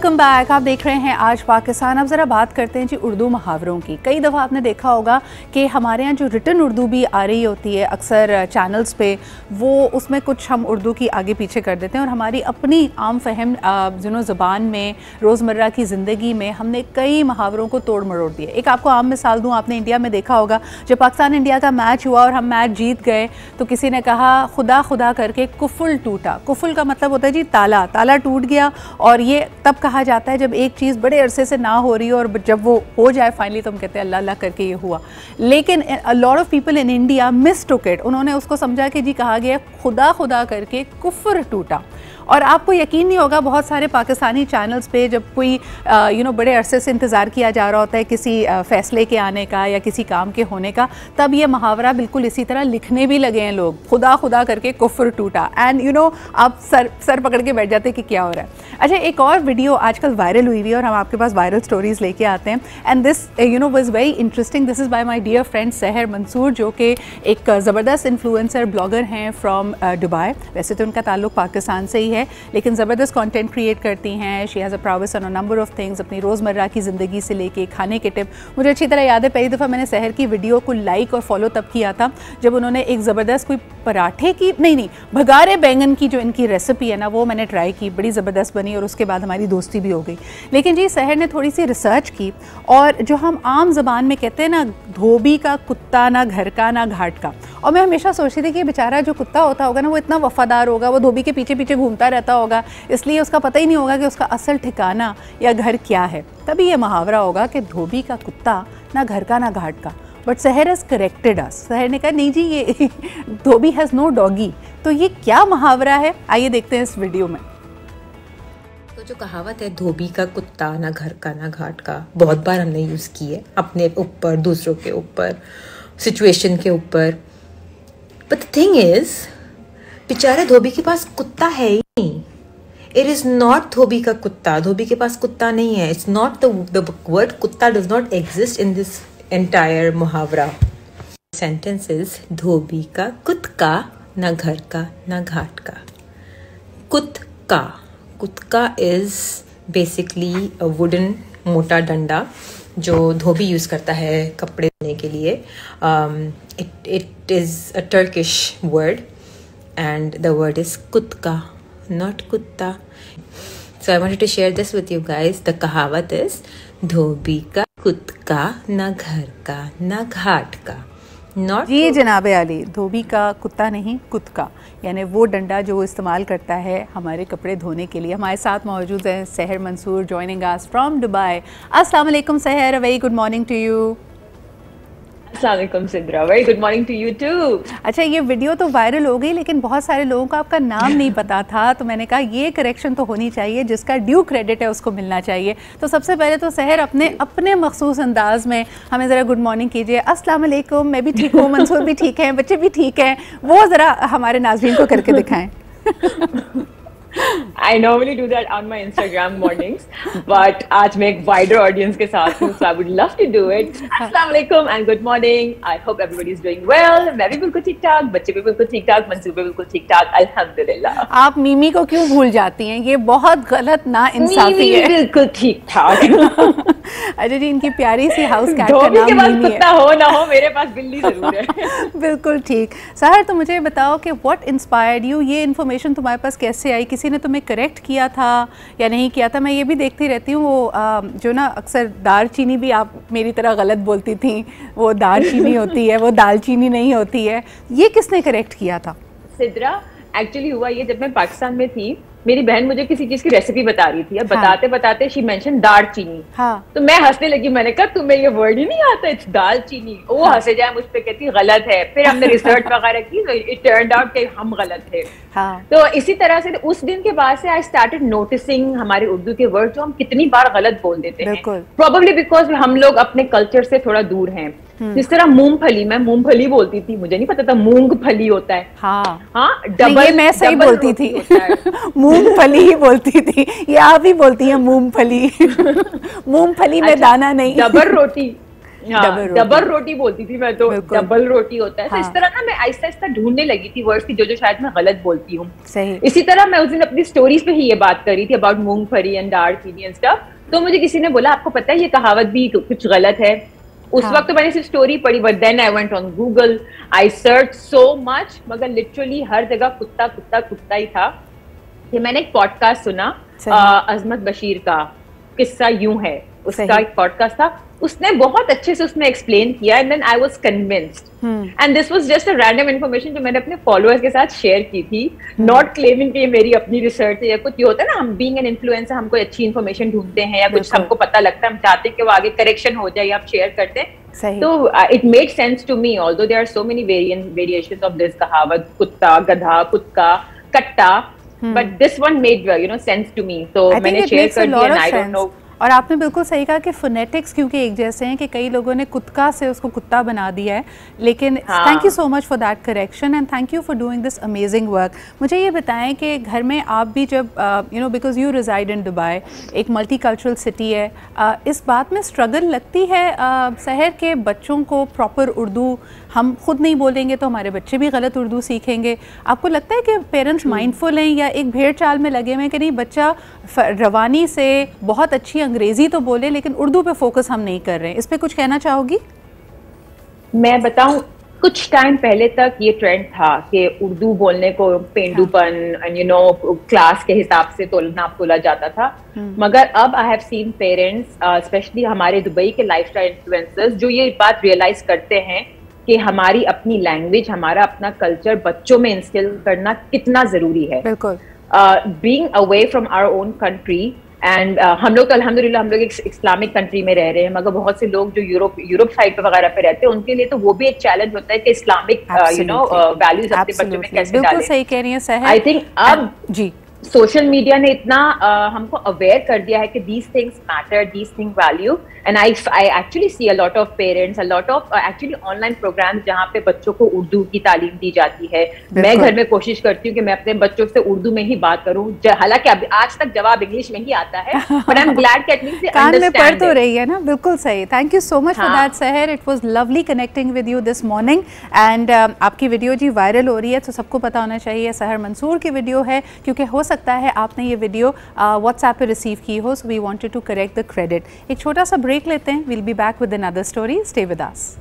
Welcome back. आप देख रहे हैं आज पाकिस्तान। अब ज़रा बात करते हैं जी उर्दू मुहावरों की। कई दफ़ा आपने देखा होगा कि हमारे यहाँ जो रिटन उर्दू भी आ रही होती है अक्सर चैनल्स पे, वो उसमें कुछ हम उर्दू की आगे पीछे कर देते हैं और हमारी अपनी आम फहम ज़ुबान में रोज़मर्रा की ज़िंदगी में हमने कई मुहावरों को तोड़ मरोड़ दिया। एक आपको आम मिसाल दूँ, आपने इंडिया में देखा होगा जब पाकिस्तान इंडिया का मैच हुआ और हम मैच जीत गए तो किसी ने कहा खुदा खुदा करके कुफुल टूटा। कुफुल का मतलब होता है जी ताला, ताला टूट गया। और ये तब कहा जाता है जब एक चीज़ बड़े अरसे से ना हो रही हो और जब वो हो जाए फाइनली तो हम कहते हैं अल्लाह अल्लाह करके ये हुआ। लेकिन अ lot of people in India मिसटुक it. उन्होंने उसको समझा कि जी कहा गया खुदा खुदा करके कुफ्र टूटा। और आपको यकीन नहीं होगा बहुत सारे पाकिस्तानी चैनल्स पे जब कोई बड़े अरसे से इंतज़ार किया जा रहा होता है किसी फ़ैसले के आने का या किसी काम के होने का, तब ये मुहावरा बिल्कुल इसी तरह लिखने भी लगे हैं लोग, खुदा खुदा करके कुफ्र टूटा। एंड आप सर पकड़ के बैठ जाते हैं कि क्या हो रहा है। अच्छा, एक और वीडियो आजकल वायरल हुई हुई है और हम आपके पास वायरल स्टोरीज़ लेके आते हैं। And this was very interesting. This is by my dear friend Sehar Mansoor, जो कि एक ज़बरदस्त इन्फ्लुएंसर ब्लॉगर हैं फ्रॉम दुबई। वैसे तो उनका ताल्लुक़ पाकिस्तान से ही है लेकिन ज़बरदस्त कंटेंट क्रिएट करती हैं। She has a प्राउस on a number of things, अपनी रोज़मर्रा की ज़िंदगी से लेके खाने के टिप। मुझे अच्छी तरह याद है पहली दफ़ा मैंने सहर की वीडियो को लाइक और फॉलो तब किया था जब उन्होंने एक ज़बरदस्त कोई पराठे की नहीं भगारे बैंगन की जो इनकी रेसिपी है ना, वो मैंने ट्राई की, बड़ी ज़बरदस्त बनी और उसके बाद हमारी दोस्ती भी हो गई। लेकिन जी सहर ने थोड़ी सी रिसर्च की और जो हम आम ज़बान में कहते हैं ना, धोबी का कुत्ता ना घर का ना घाट का। और मैं हमेशा सोचती थी कि बेचारा जो कुत्ता होता होगा ना, वो इतना वफ़ादार होगा, वो धोबी के पीछे पीछे घूमता रहता होगा, इसलिए उसका पता ही नहीं होगा कि उसका असल ठिकाना या घर क्या है। तभी ये मुहावरा होगा कि धोबी का कुत्ता ना घर का ना घाट का। बट सहर हैज़ करेक्टेड अस। सहर ने कहा नहीं जी, ये धोबी हैज़ नो डॉगी। तो ये क्या मुहावरा है, आइए देखते हैं इस वीडियो में। तो जो कहावत है धोबी का कुत्ता ना घर का ना घाट का, बहुत बार हमने यूज़ की है अपने ऊपर, दूसरों के ऊपर, सिचुएशन के ऊपर। बट द थिंग इज, बेचारे धोबी के पास कुत्ता है ही नहीं। इट इज नॉट धोबी का कुत्ता, धोबी के पास कुत्ता नहीं है। इट्स नॉट द वर्ड कुत्ता does not exist in this entire मुहावरा। सेंटेंस इज धोबी का कुत्का ना घर का ना घाट का। कुत्का, कुत्का इज बेसिकली अ वुडन मोटा डंडा जो धोबी यूज़ करता है कपड़े धोने के लिए। It is a Turkish word and the word is kutka, not kutta. So I wanted to share this with you guys. The कहावत is धोबी का कुत्का ना घर का ना घाट का। Not जी जनाबे आली, धोबी का कुत्ता नहीं कुत्का, यानी वो डंडा जो वो इस्तेमाल करता है हमारे कपड़े धोने के लिए। हमारे साथ मौजूद है Sehar Mansoor, joining us from Dubai. अस्सलाम वालेकुम Sehar, very good morning to you. अस्सलामुअलैकुम Sidra, very good morning to you too. अच्छा, ये वीडियो तो वायरल हो गई लेकिन बहुत सारे लोगों को आपका नाम नहीं पता था, तो मैंने कहा ये करेक्शन तो होनी चाहिए, जिसका ड्यू क्रेडिट है उसको मिलना चाहिए। तो सबसे पहले तो सहर अपने मखसूस अंदाज में हमें ज़रा गुड मॉर्निंग कीजिए। अस्सलाम वालेकुम, मैं भी ठीक हूँ, मंसूर भी ठीक है, बच्चे भी ठीक हैं, वो ज़रा हमारे नाज़रीन को करके दिखाएँ। I normally do that on my Instagram mornings, but आज मैं एक wider audience के साथ हूँ, so I would love to do it. Assalamu alaikum and good morning. I hope everybody is doing well. मैं भी बिल्कुल ठीक ठाक, बच्चे भी बिल्कुल ठीक ठाक, मंसूर भी बिल्कुल ठीक ठाक, अल्हम्दुलिल्लाह। आप मिमी को क्यों भूल जाती हैं? ये बहुत गलत ना इंसाफी है। बिल्कुल ठीक ठाक। अच्छा जी, इनकी प्यारी सी हाउस कैट का धोबी नाम के पास मिमी है। कुत्ता हो ना हो, मेरे पास बिल्ली जरूर है। बिल्कुल ठीक। सहर, तो मुझे बताओ कि व्हाट इंस्पायर्ड यू, ये इन्फॉर्मेशन तुम्हारे पास कैसे आई? किसी ने तुम्हें करेक्ट किया था या नहीं किया था? मैं ये भी देखती रहती हूँ, वो जो ना अक्सर दालचीनी भी आप मेरी तरह गलत बोलती थी, वो दालचीनी होती है, वो दालचीनी नहीं होती है। ये किसने करेक्ट किया था? सिद्रा, एक्चुअली हुआ ये, जब मैं पाकिस्तान में थी मेरी बहन मुझे किसी चीज की रेसिपी बता रही थी। अब बताते बताते शी मेंशन दालचीनी। तो मैं हंसने लगी, मैंने कहा तुम्हें ये वर्ड ही नहीं आता, इट्स दालचीनी। वो हंसे जाए मुझ पे, कहती गलत है। फिर हमने रिसर्च वगैरह की, इट टर्न्ड आउट कि हम गलत थे। तो इसी तरह से उस दिन के बाद से आई स्टार्टेड नोटिसिंग हमारे उर्दू के वर्ड जो हम कितनी बार गलत बोल देते हैं, प्रोबेबली बिकॉज हम लोग अपने कल्चर से थोड़ा दूर हैं। जिस तरह मूंगफली, मैं मूंगफली बोलती थी, मुझे नहीं पता था मूंगफली होता है। हाँ, डबल, ये मैं सही बोलती थी, मूंगफली ही बोलती थी, ये आप ही बोलती हैं मूंगफली। मूंगफली में दाना नहीं। डबल रोटी, डबल रोटी बोलती थी मैं तो, डबल रोटी होता है। तो इस तरह ना मैं आहिस्ता आहिस्ता ढूंढने लगी थी वर्ड्स की जो शायद मैं गलत बोलती हूँ। इसी तरह मैं उस दिन अपनी स्टोरीज पे ही ये बात कर रही थी अबाउट मूंगफली एंड दाल चीनी एंड स्टफ। तो मुझे किसी ने बोला आपको पता है ये कहावत भी कुछ गलत है। उस वक्त तो मैंने सिर्फ स्टोरी पढ़ी, but then I went on Google, I search so much, मगर लिटरली हर जगह कुत्ता कुत्ता कुत्ता ही था। कि मैंने एक पॉडकास्ट सुना अजमत बशीर का, किस्सा यूं है, उसका एक पॉडकास्ट था, उसने बहुत अच्छे से उसमें एक्सप्लेन किया and then I was convinced and this was just a random information जो मैंने अपने फॉलोअर्स के साथ शेयर की थी, नॉट क्लेमिंग कि ये मेरी अपनी रिसर्च है या कुछ। ये होता है ना, हम बीइंग एन इन्फ्लुएंसर हम कोई अच्छी इन्फॉर्मेशन ढूंढते हैं या कुछ हमको पता लगता है, हम चाहते हैं कि वो आगे करेक्शन हो जाए या आप शेयर करते हैं। तो it made sense to me, although there are so many variations of this कहावत, कुत्ता, गधा, कुत्ता, कट्टा, but this one made sense to me, तो मैंने शेयर कर दिया एंड आई डोंट नो। और आपने बिल्कुल सही कहा कि फोनेटिक्स क्योंकि एक जैसे हैं कि कई लोगों ने कुत्ता से उसको कुत्ता बना दिया है, लेकिन thank you so much for that correction and thank you for doing this amazing work. मुझे ये बताएं कि घर में आप भी जब because you resided in Dubai, एक मल्टी कल्चरल सिटी है, इस बात में स्ट्रगल लगती है शहर के बच्चों को प्रॉपर उर्दू, हम खुद नहीं बोलेंगे तो हमारे बच्चे भी गलत उर्दू सीखेंगे। आपको लगता है कि पेरेंट्स माइंडफुल हैं या एक भेड़ चाल में लगे हुए हैं कि नहीं बच्चा रवानी से बहुत अच्छी अंग्रेजी तो बोले लेकिन उर्दू पे फोकस हम नहीं कर रहे हैं, इस पे कुछ कहना चाहोगी? मैं बताऊं, कुछ टाइम पहले तक ये ट्रेंड था कि उर्दू बोलने को पेंडूपन एंड क्लास के हिसाब से तोला जाता था, मगर अब I have seen parents specially हमारे दुबई के लाइफस्टाइल इन्फ्लुएंसर्स जो ये बात रियलाइज करते हैं कि हमारी अपनी लैंग्वेज, हमारा अपना कल्चर बच्चों में इंस्टिल करना कितना जरूरी है। बिल्कुल। Being away from our own country and हम लोग अल्हम्दुलिल्लाह हम लोग एक इस्लामिक कंट्री में रह रहे हैं, मगर बहुत से लोग जो यूरोप साइड पे वगैरह पे रहते हैं उनके लिए तो वो भी एक चैलेंज होता है कि इस्लामिक वैल्यूज अपने बच्चों में कैसे डालें। बिल्कुल सही कह रही हैं सहर। आई थिंक अब जी सोशल मीडिया ने इतना हमको अवेयर कर दिया है कि these things matter, these thing value, and I actually see a lot of parents, a lot of actually online programs जहाँ पे बच्चों को उर्दू की तालीम दी जाती है। मैं घर में कोशिश करती हूँ कि मैं अपने बच्चों से उर्दू में ही बात करूँ, हालांकि आज तक जवाब इंग्लिश में ही आता है, बट आई एम ग्लैड कि एटलीस्ट कान में पढ़ तो रही है ना। बिल्कुल सही। Thank you so much for that Sehar, it was lovely connecting with you this morning and आपकी वीडियो जी वायरल हो रही है तो सबको पता होना चाहिए सहर मंसूर की वीडियो है, क्योंकि हो सकता है आपने ये वीडियो व्हाट्सएप पे रिसीव की हो, so we wanted to correct the credit. एक छोटा सा ब्रेक लेते हैं, we'll be back with another story, stay with us.